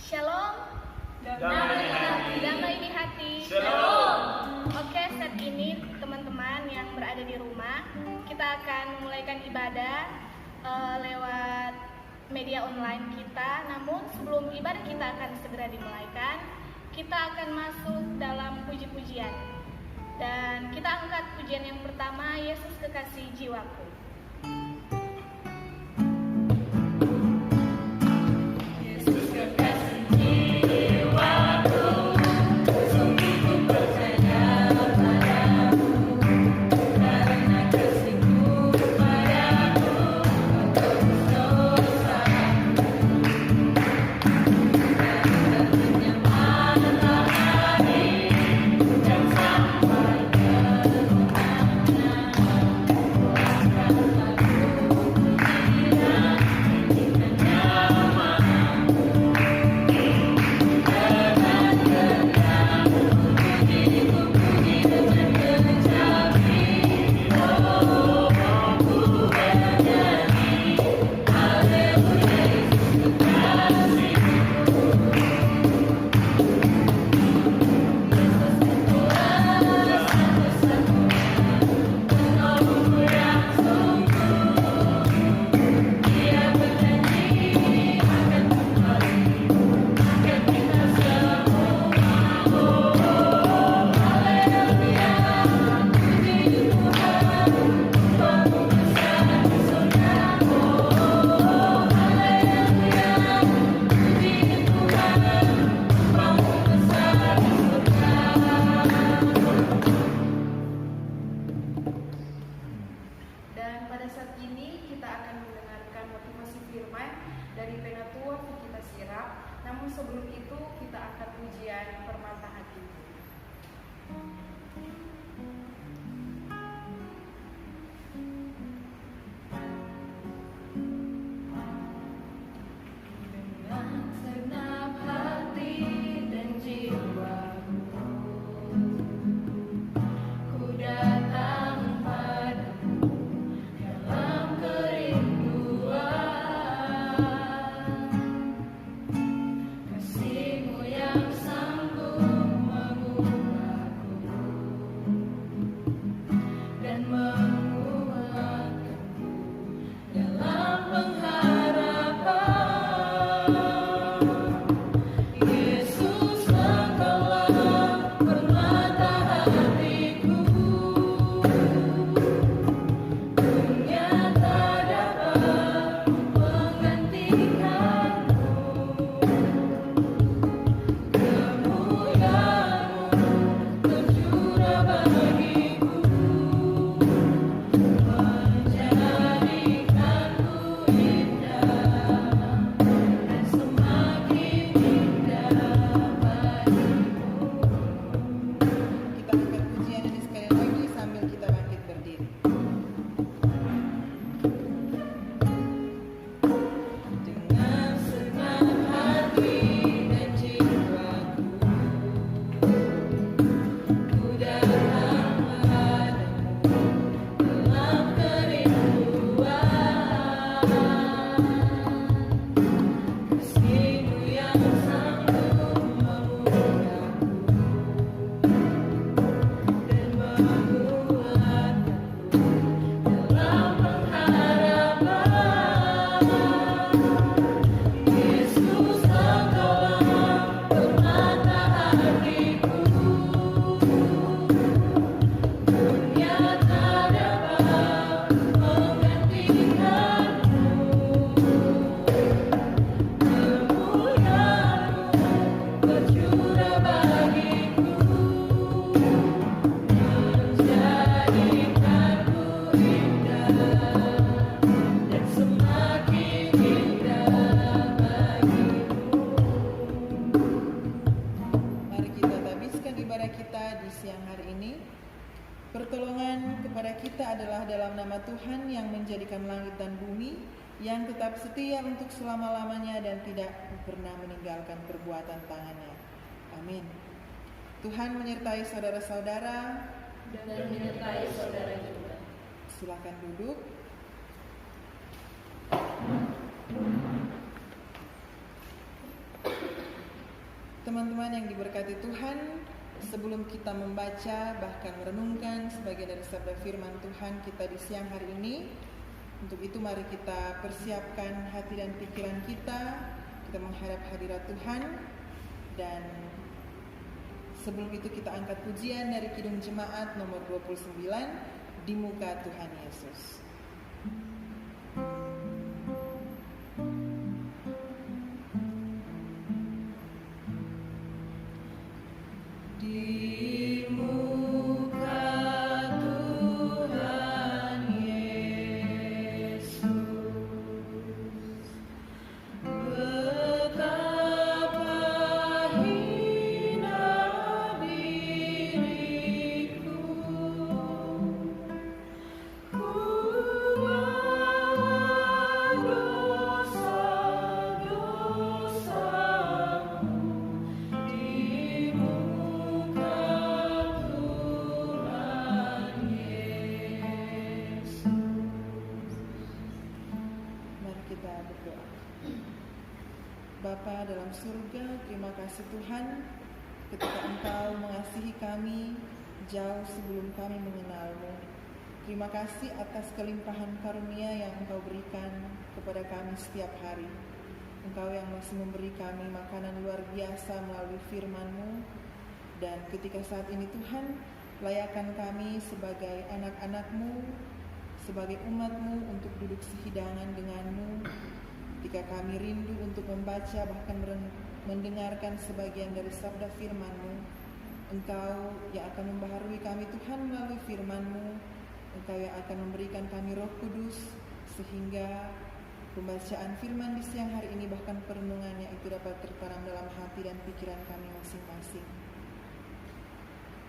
Shalom. Damai di hati. Shalom. Oke, saat ini teman-teman yang berada di rumah, kita akan memulaikan ibadah lewat media online kita. Namun sebelum ibadah kita akan segera dimulaikan, kita akan masuk dalam puji-pujian. Dan kita angkat pujian yang pertama, Yesus Kekasih Jiwaku. Pertolongan kepada kita adalah dalam nama Tuhan yang menjadikan langit dan bumi, yang tetap setia untuk selama-lamanya dan tidak pernah meninggalkan perbuatan tangannya. Amin. Tuhan menyertai saudara-saudara dan menyertai saudara juga. Silakan duduk. teman-teman yang diberkati Tuhan, sebelum kita membaca bahkan merenungkan sebagian dari sabda firman Tuhan kita di siang hari ini, untuk itu mari kita persiapkan hati dan pikiran kita menghadap hadirat Tuhan. Dan sebelum itu kita angkat pujian dari Kidung Jemaat nomor 29, Di Muka Tuhan Yesus. Bapa dalam surga, terima kasih Tuhan ketika Engkau mengasihi kami jauh sebelum kami mengenal-Mu. Terima kasih atas kelimpahan karunia yang Engkau berikan kepada kami setiap hari. Engkau yang masih memberi kami makanan luar biasa melalui firman-Mu. Dan ketika saat ini Tuhan, layakkan kami sebagai anak-anak-Mu, sebagai umat-Mu untuk duduk sehidangan dengan-Mu. Ketika kami rindu untuk membaca bahkan mendengarkan sebagian dari sabda firman-Mu, Engkau yang akan membaharui kami Tuhan melalui firman-Mu. Engkau yang akan memberikan kami Roh Kudus sehingga pembacaan firman di siang hari ini bahkan perenungannya itu dapat tertanam dalam hati dan pikiran kami masing-masing.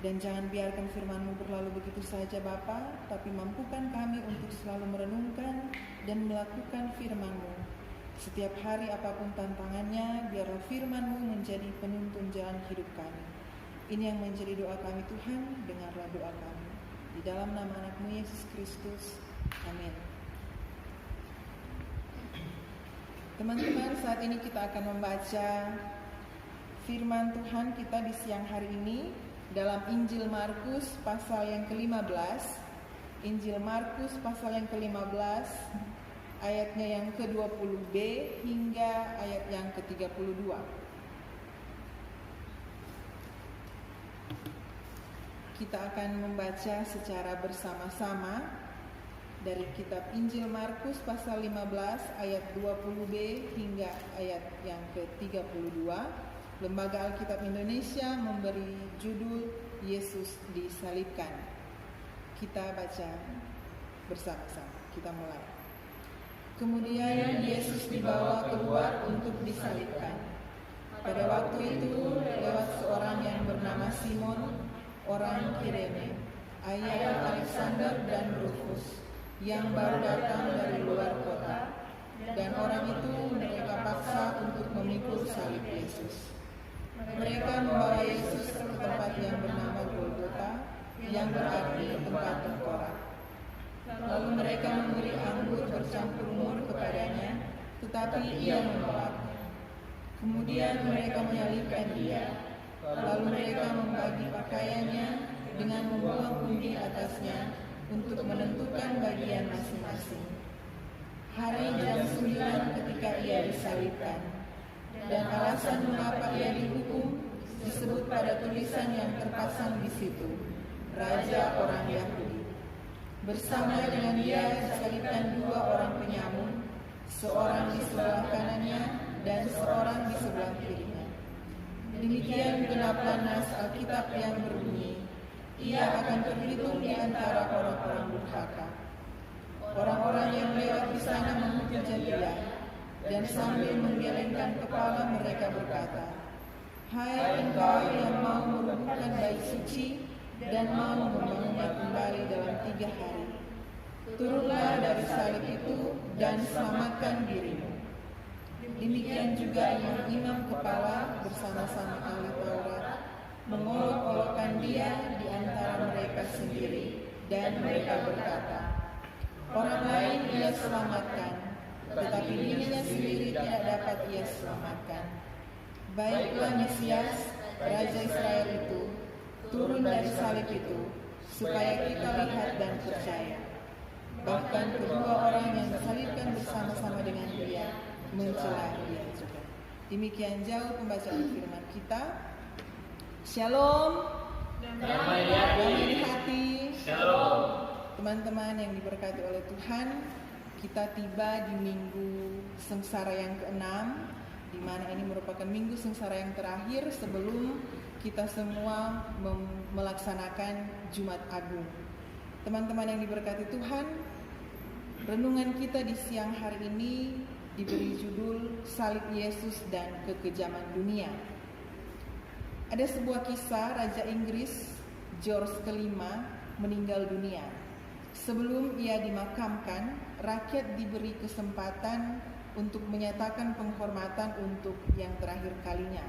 Dan jangan biarkan firman-Mu berlalu begitu saja Bapa, tapi mampukan kami untuk selalu merenungkan dan melakukan firman-Mu. Setiap hari apapun tantangannya, biarlah firman-Mu menjadi penuntun jalan hidup kami. Ini yang menjadi doa kami Tuhan, dengarlah doa kami. Di dalam nama anak-Mu Yesus Kristus, amin. Teman-teman, saat ini kita akan membaca firman Tuhan kita di siang hari ini dalam Injil Markus pasal yang ke-15. Injil Markus pasal yang ke-15, ayatnya yang ke-20b hingga ayat yang ke-32. Kita akan membaca secara bersama-sama dari kitab Injil Markus pasal 15 ayat 20b hingga ayat yang ke-32. Lembaga Alkitab Indonesia memberi judul Yesus disalibkan. Kita baca bersama-sama. Kita mulai. Kemudian Yesus dibawa keluar untuk disalibkan. Pada waktu itu lewat seorang yang bernama Simon, orang Kirene, ayah Alexander dan Rufus, yang baru datang dari luar kota, dan orang itu mereka paksa untuk memikul salib Yesus. Mereka membawa Yesus ke tempat yang bernama Golgota, yang berarti tempat tengkorak. Lalu mereka memberi anggur bercampur mur kepadanya, tetapi ia menolak. Kemudian mereka menyalibkan dia. Lalu mereka membagi pakaiannya dengan membuang undi atasnya untuk menentukan bagian masing-masing. Hari jam 9 ketika ia disalibkan. Dan alasan mengapa ia dihukum disebut pada tulisan yang terpasang di situ, Raja orang Yahudi. Bersama dengan dia disalibkan dua orang penyamun, seorang di sebelah kanannya dan seorang di sebelah kirinya. Demikian genaplah nas Alkitab yang berbunyi, ia akan terhitung di antara orang-orang durhaka. Orang-orang yang lewat di sana memuja dia, dan sambil menggelengkan kepala mereka berkata, hai engkau yang mau merubuhkan bait suci dan mau membangunnya kembali dalam 3 hari, turunlah dari salib itu dan selamatkan dirimu. Demikian juga imam-imam kepala bersama-sama ahli Taurat mengolok-olokkan dia di antara mereka sendiri, dan mereka berkata, orang lain ia selamatkan, tetapi dirinya sendiri tidak dapat ia selamatkan. Baiklah Mesias, Raja Israel itu, turun dari salib itu, supaya kita lihat dan percaya. Bahkan kedua orang yang disalibkan bersama-sama dengan dia mencela dia juga. Demikian jauh pembacaan firman kita. Shalom. Damai Damai di hati. Shalom. Teman-teman yang diberkati oleh Tuhan, kita tiba di minggu sengsara yang ke-6, di mana ini merupakan minggu sengsara yang terakhir sebelum kita semua melaksanakan Jumat Agung. Teman-teman yang diberkati Tuhan, renungan kita di siang hari ini diberi judul Salib Yesus dan Kekejaman Dunia. Ada sebuah kisah Raja Inggris George kelima meninggal dunia. Sebelum ia dimakamkan, rakyat diberi kesempatan untuk menyatakan penghormatan untuk yang terakhir kalinya.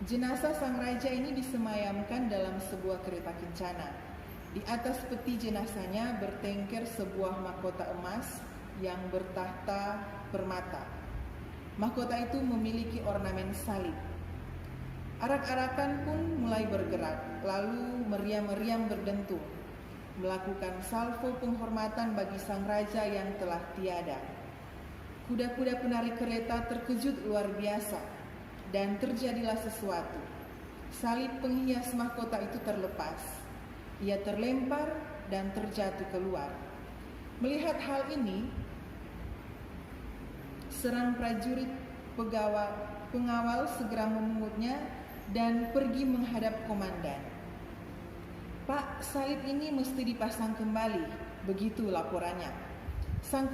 Jenazah sang raja ini disemayamkan dalam sebuah kereta kencana. Di atas peti jenazahnya bertengker sebuah mahkota emas yang bertahta permata. Mahkota itu memiliki ornamen salib. Arak-arakan pun mulai bergerak, lalu meriam-meriam berdentum, melakukan salvo penghormatan bagi sang raja yang telah tiada. Kuda-kuda penari kereta terkejut luar biasa, dan terjadilah sesuatu. Salib penghias mahkota itu terlepas. Ia terlempar dan terjatuh keluar. Melihat hal ini, serang prajurit pengawal segera memungutnya dan pergi menghadap komandan. Pak, salib ini mesti dipasang kembali, begitu laporannya. Sang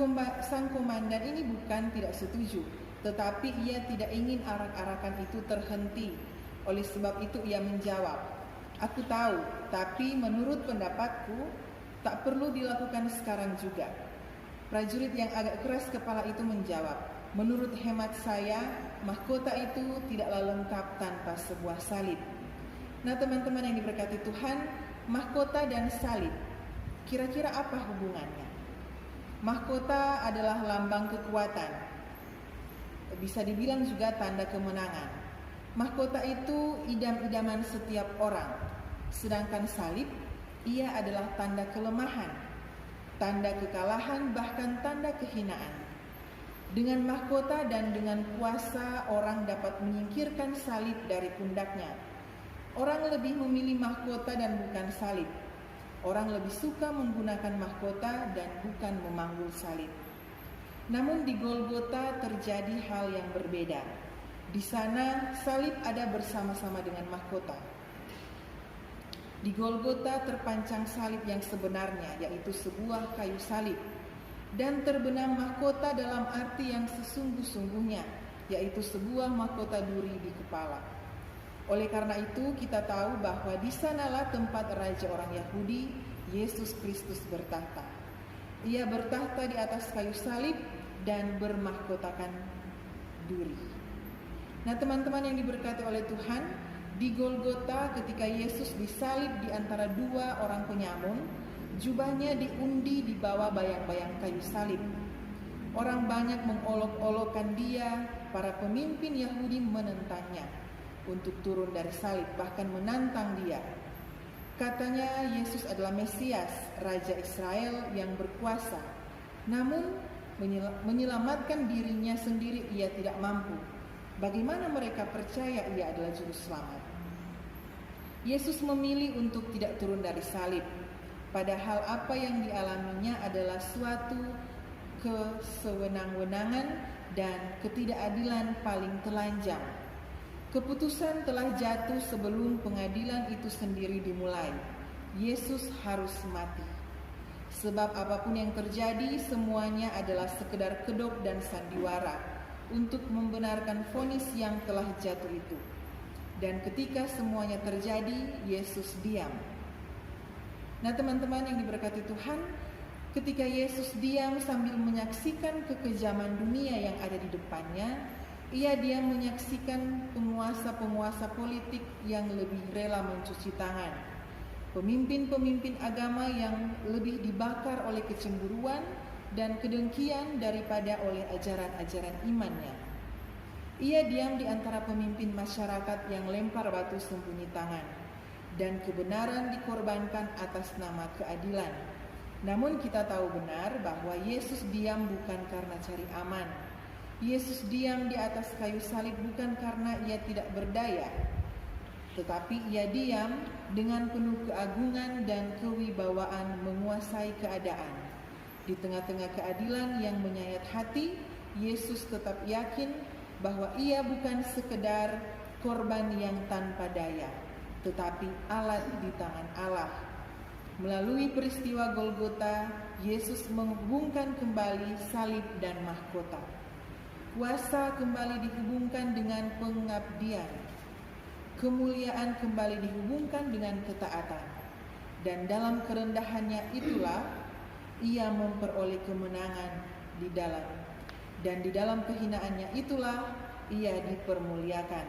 komandan ini bukan tidak setuju, tetapi ia tidak ingin arak-arakan itu terhenti. Oleh sebab itu ia menjawab, "Aku tahu, tapi menurut pendapatku tak perlu dilakukan sekarang juga." Prajurit yang agak keras kepala itu menjawab, "Menurut hemat saya, mahkota itu tidaklah lengkap tanpa sebuah salib." Nah teman-teman yang diberkati Tuhan, mahkota dan salib, kira-kira apa hubungannya? Mahkota adalah lambang kekuatan, bisa dibilang juga tanda kemenangan. Mahkota itu idam-idaman setiap orang, sedangkan salib, ia adalah tanda kelemahan, tanda kekalahan, bahkan tanda kehinaan. Dengan mahkota dan dengan kuasa, orang dapat menyingkirkan salib dari pundaknya. Orang lebih memilih mahkota dan bukan salib. Orang lebih suka menggunakan mahkota dan bukan memanggul salib. Namun di Golgota terjadi hal yang berbeda. Di sana salib ada bersama-sama dengan mahkota. Di Golgota terpancang salib yang sebenarnya, yaitu sebuah kayu salib. Dan terbenam mahkota dalam arti yang sesungguh-sungguhnya, yaitu sebuah mahkota duri di kepala. Oleh karena itu kita tahu bahwa di sanalah tempat Raja orang Yahudi, Yesus Kristus bertahta. Ia bertahta di atas kayu salib dan bermahkotakan duri. Nah teman-teman yang diberkati oleh Tuhan, di Golgota ketika Yesus disalib di antara dua orang penyamun, jubahnya diundi di bawah bayang-bayang kayu salib. Orang banyak mengolok-olokkan dia, para pemimpin Yahudi menentangnya untuk turun dari salib, bahkan menantang dia. Katanya Yesus adalah Mesias, Raja Israel yang berkuasa. Namun menyelamatkan dirinya sendiri ia tidak mampu. Bagaimana mereka percaya ia adalah juru selamat? Yesus memilih untuk tidak turun dari salib. Padahal apa yang dialaminya adalah suatu kesewenang-wenangan dan ketidakadilan paling telanjang. Keputusan telah jatuh sebelum pengadilan itu sendiri dimulai. Yesus harus mati. Sebab apapun yang terjadi, semuanya adalah sekedar kedok dan sandiwara untuk membenarkan vonis yang telah jatuh itu. Dan ketika semuanya terjadi, Yesus diam. Nah teman-teman yang diberkati Tuhan, ketika Yesus diam sambil menyaksikan kekejaman dunia yang ada di depannya, ia diam menyaksikan penguasa-penguasa politik yang lebih rela mencuci tangan, pemimpin-pemimpin agama yang lebih dibakar oleh kecemburuan dan kedengkian daripada oleh ajaran-ajaran imannya. Ia diam di antara pemimpin masyarakat yang lempar batu sembunyi tangan, dan kebenaran dikorbankan atas nama keadilan. Namun kita tahu benar bahwa Yesus diam bukan karena cari aman. Yesus diam di atas kayu salib bukan karena ia tidak berdaya, tetapi ia diam dengan penuh keagungan dan kewibawaan menguasai keadaan. Di tengah-tengah keadilan yang menyayat hati, Yesus tetap yakin bahwa ia bukan sekedar korban yang tanpa daya, tetapi alat di tangan Allah. Melalui peristiwa Golgota, Yesus menghubungkan kembali salib dan mahkota. Kuasa kembali dihubungkan dengan pengabdian. Kemuliaan kembali dihubungkan dengan ketaatan. Dan dalam kerendahannya itulah ia memperoleh kemenangan di dalam. Dan di dalam kehinaannya itulah ia dipermuliakan.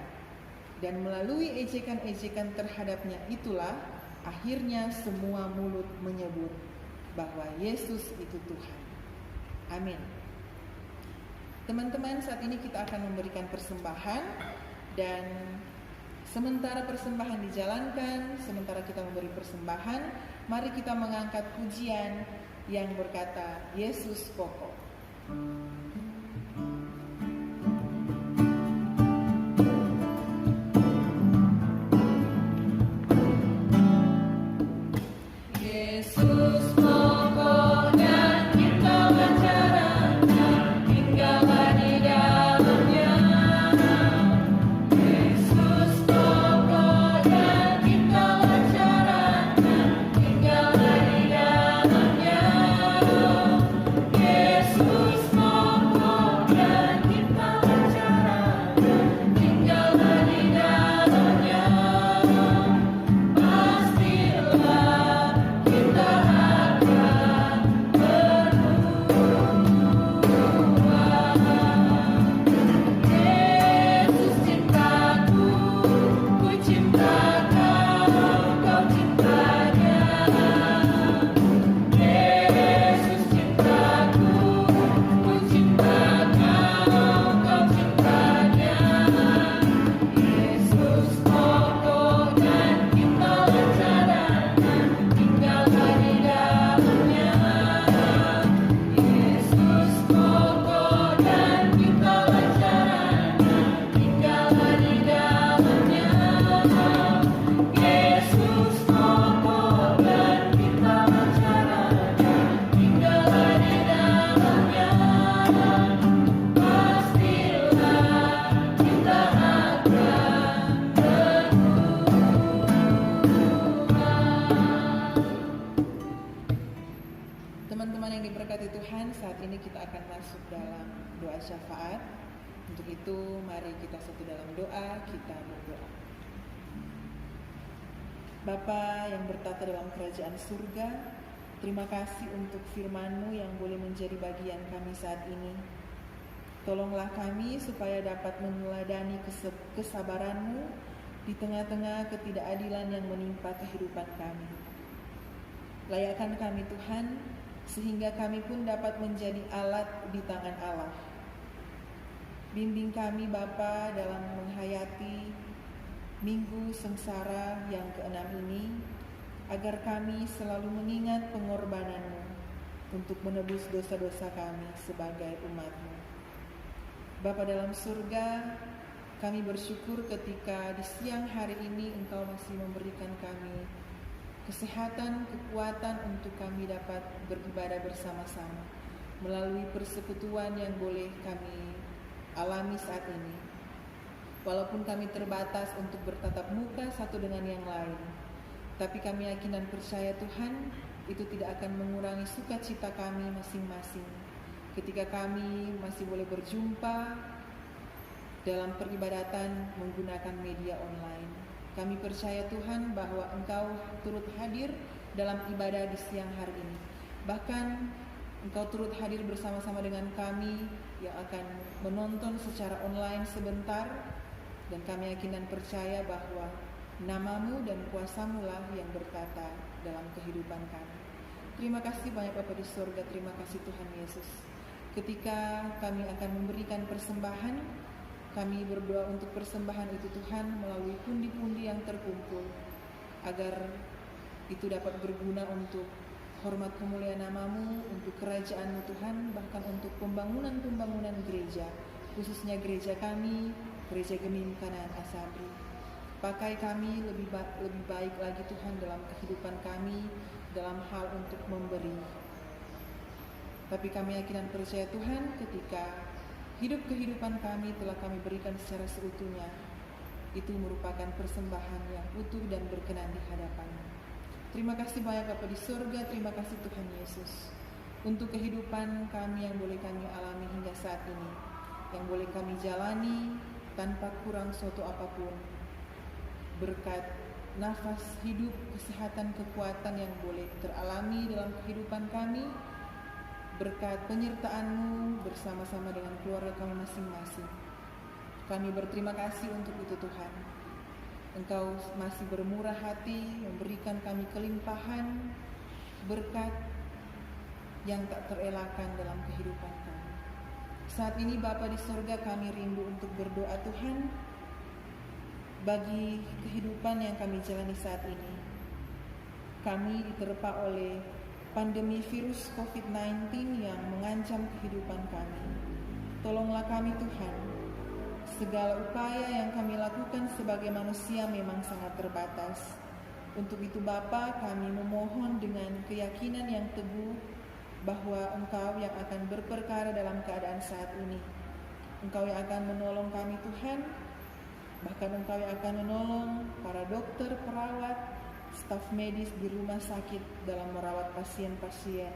Dan melalui ejekan-ejekan terhadapnya itulah akhirnya semua mulut menyebut bahwa Yesus itu Tuhan. Amin. Teman-teman, saat ini kita akan memberikan persembahan, dan sementara persembahan dijalankan, sementara kita memberi persembahan, mari kita mengangkat pujian yang berkata Yesus pokok. Yesus pokok dan kita lancaranya, tinggallah di dalamnya. Yesus pokok dan kita lancaranya, tinggallah di dalamnya. Yesus pokok dan kita lancaranya, tinggallah di dalamnya. Pastilah kita akan Yesus cintaku, ku cinta kau cintanya. Yesus cintaku, ku cinta kau cintanya. Yesus pokok dan kita lancaranya, tinggallah di dalamnya. Yesus pokok dan kita lancaranya, tinggallah di dalamnya. Yesus pokok dan kita lancaranya, tinggallah di dalamnya. Pastilah kita akan Teman-teman yang diberkati Tuhan, saat ini kita akan masuk dalam doa syafaat. Untuk itu, mari kita satu dalam doa, kita berdoa. Bapa yang bertata dalam kerajaan surga, terima kasih untuk firman-Mu yang boleh menjadi bagian kami saat ini. Tolonglah kami supaya dapat meneladani kesabaran-Mu di tengah-tengah ketidakadilan yang menimpa kehidupan kami. Layakkan kami Tuhan, sehingga kami pun dapat menjadi alat di tangan Allah. Bimbing kami Bapa dalam menghayati minggu sengsara yang ke-6 ini, agar kami selalu mengingat pengorbanan-Mu untuk menebus dosa-dosa kami sebagai umat-Mu. Bapa dalam surga, kami bersyukur ketika di siang hari ini Engkau masih memberikan kami kesehatan, kekuatan untuk kami dapat beribadah bersama-sama melalui persekutuan yang boleh kami alami saat ini. Walaupun kami terbatas untuk bertatap muka satu dengan yang lain, tapi kami yakin dan percaya Tuhan, itu tidak akan mengurangi sukacita kami masing-masing ketika kami masih boleh berjumpa dalam peribadatan menggunakan media online. Kami percaya Tuhan bahwa Engkau turut hadir dalam ibadah di siang hari ini. Bahkan Engkau turut hadir bersama-sama dengan kami yang akan menonton secara online sebentar. Dan kami yakin dan percaya bahwa nama-Mu dan kuasa-Mu lah yang berkata dalam kehidupan kami. Terima kasih banyak Bapa di surga, terima kasih Tuhan Yesus. Ketika kami akan memberikan persembahan, Kami berdoa untuk persembahan itu Tuhan melalui pundi-pundi yang terkumpul, agar itu dapat berguna untuk hormat kemuliaan nama-Mu, untuk kerajaan-Mu Tuhan, bahkan untuk pembangunan gereja, khususnya gereja kami, Gereja Gemim Kanaan Asabri. Pakai kami lebih baik lagi Tuhan dalam kehidupan kami, dalam hal untuk memberi. Tapi kami yakin dan percaya Tuhan, ketika kehidupan kami telah kami berikan secara seutuhnya, itu merupakan persembahan yang utuh dan berkenan di hadapan-Mu. Terima kasih banyak Bapa di surga, terima kasih Tuhan Yesus untuk kehidupan kami yang boleh kami alami hingga saat ini, yang boleh kami jalani tanpa kurang suatu apapun, berkat nafas hidup, kesehatan, kekuatan yang boleh teralami dalam kehidupan kami, berkat penyertaan-Mu bersama-sama dengan keluarga kami masing-masing. Kami berterima kasih untuk itu Tuhan. Engkau masih bermurah hati, memberikan kami kelimpahan berkat yang tak terelakkan dalam kehidupan kami. Saat ini Bapa di surga, kami rindu untuk berdoa Tuhan bagi kehidupan yang kami jalani saat ini. Kami diterpa oleh pandemi virus COVID-19 yang mengancam kehidupan kami. Tolonglah kami Tuhan. Segala upaya yang kami lakukan sebagai manusia memang sangat terbatas. Untuk itu Bapa, kami memohon dengan keyakinan yang teguh bahwa Engkau yang akan berperkara dalam keadaan saat ini. Engkau yang akan menolong kami Tuhan, bahkan Engkau yang akan menolong para dokter, perawat, staf medis di rumah sakit dalam merawat pasien-pasien,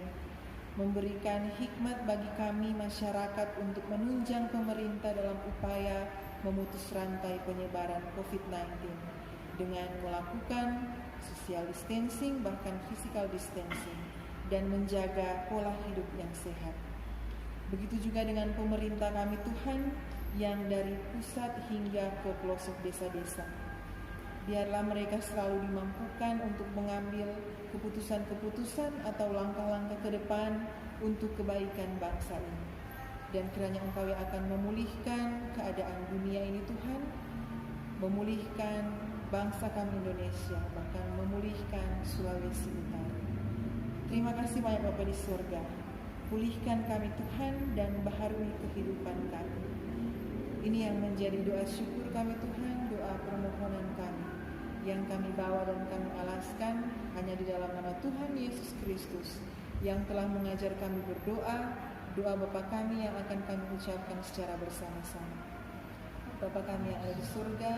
memberikan hikmat bagi kami masyarakat untuk menunjang pemerintah dalam upaya memutus rantai penyebaran COVID-19 dengan melakukan social distancing, bahkan physical distancing, dan menjaga pola hidup yang sehat. Begitu juga dengan pemerintah kami Tuhan yang dari pusat hingga ke pelosok desa-desa. Biarlah mereka selalu dimampukan untuk mengambil keputusan-keputusan atau langkah-langkah ke depan untuk kebaikan bangsa ini. Dan kiranya Engkau yang akan memulihkan keadaan dunia ini Tuhan, memulihkan bangsa kami Indonesia, bahkan memulihkan Sulawesi Utara. Terima kasih banyak Bapa di surga. Pulihkan kami Tuhan dan baharui kehidupan kami. Ini yang menjadi doa syukur kami Tuhan, doa permohonan kami, yang kami bawa dan kami alaskan hanya di dalam nama Tuhan Yesus Kristus yang telah mengajar kami berdoa, doa Bapa kami yang akan kami ucapkan secara bersama-sama. Bapa kami yang ada di surga,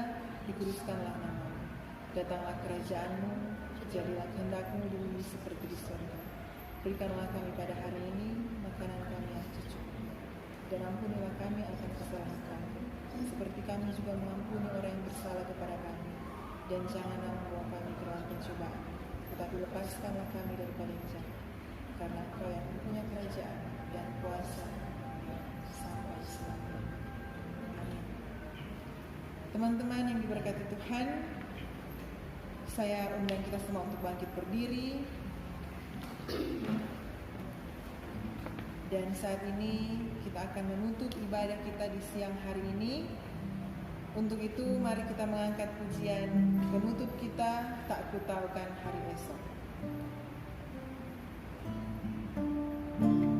dikuduskanlah nama-Mu. Datanglah kerajaan-Mu, jadilah kehendak-Mu di bumi seperti di surga. Berikanlah kami pada hari ini makanan kami yang secukupnya, dan ampunilah kami akan kesalahan kami, seperti kami juga mengampuni orang yang bersalah kepada kami. Dan janganlah membawa kami ke dalam pencobaan, tetapi lepaskanlah kami daripada yang jahat. Karena Engkau yang mempunyai kerajaan dan kuasa sampai selamanya. Amin. Teman-teman yang diberkati Tuhan, saya undang kita semua untuk bangkit berdiri. Dan saat ini kita akan menutup ibadah kita di siang hari ini. Untuk itu mari kita mengangkat pujian penutup kita, Tak Kutahukan Hari Esok. Yeah.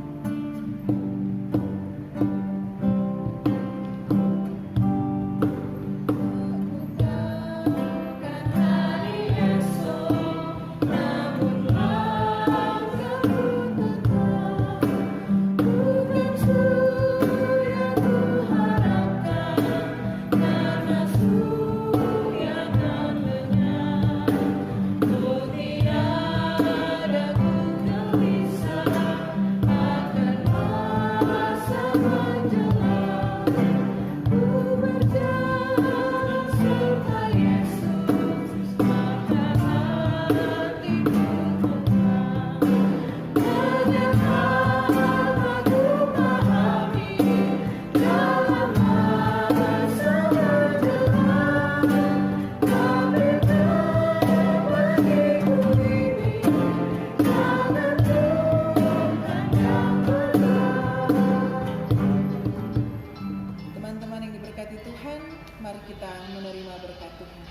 datang menerima berkat Tuhan.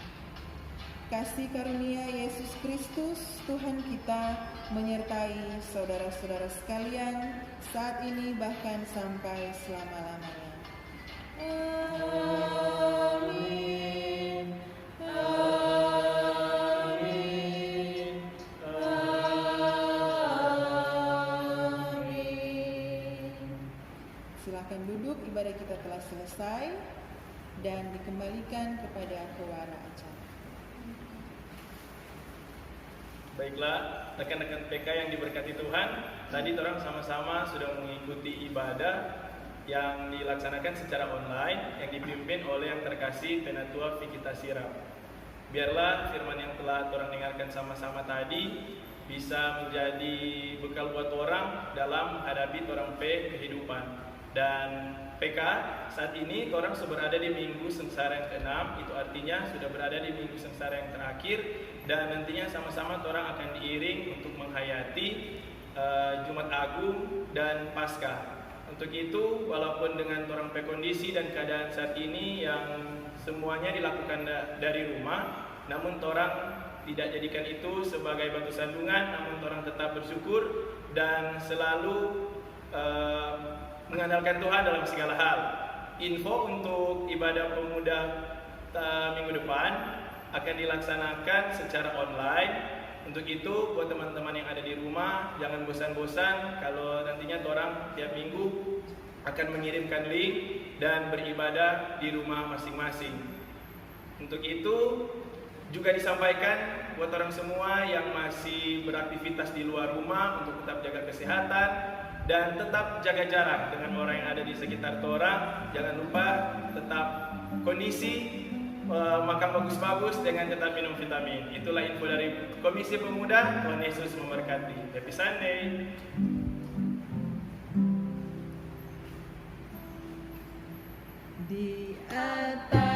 Kasih karunia Yesus Kristus Tuhan kita menyertai saudara-saudara sekalian saat ini bahkan sampai selama-lamanya. Amin. Amin. Amin. Silakan duduk, ibadah kita telah selesai dan dikembalikan kepada pewara acara. Baiklah, rekan-rekan PK yang diberkati Tuhan, tadi orang sama-sama sudah mengikuti ibadah yang dilaksanakan secara online yang dipimpin oleh yang terkasih Penatua Fikita Sirap. Biarlah firman yang telah orang dengarkan sama-sama tadi bisa menjadi bekal buat orang dalam hadapi orang kehidupan. Dan PK saat ini orang sudah berada di minggu sengsara yang ke-6, itu artinya sudah berada di minggu sengsara yang terakhir, dan nantinya sama-sama orang akan diiring untuk menghayati Jumat Agung dan Paskah. Untuk itu, walaupun dengan orang kondisi dan keadaan saat ini yang semuanya dilakukan dari rumah, namun orang tidak jadikan itu sebagai batu sandungan, namun orang tetap bersyukur dan selalu mengandalkan Tuhan dalam segala hal. Info untuk ibadah pemuda minggu depan akan dilaksanakan secara online. Untuk itu buat teman-teman yang ada di rumah, jangan bosan-bosan kalau nantinya orang tiap minggu akan mengirimkan link dan beribadah di rumah masing-masing. Untuk itu juga disampaikan buat orang semua yang masih beraktivitas di luar rumah untuk tetap jaga kesehatan dan tetap jaga jarak dengan orang yang ada di sekitar orang. Jangan lupa tetap kondisi makan bagus-bagus dengan tetap minum vitamin. Itulah info dari Komisi Pemuda. Tuhan Yesus memberkati. Happy Sunday. Di atas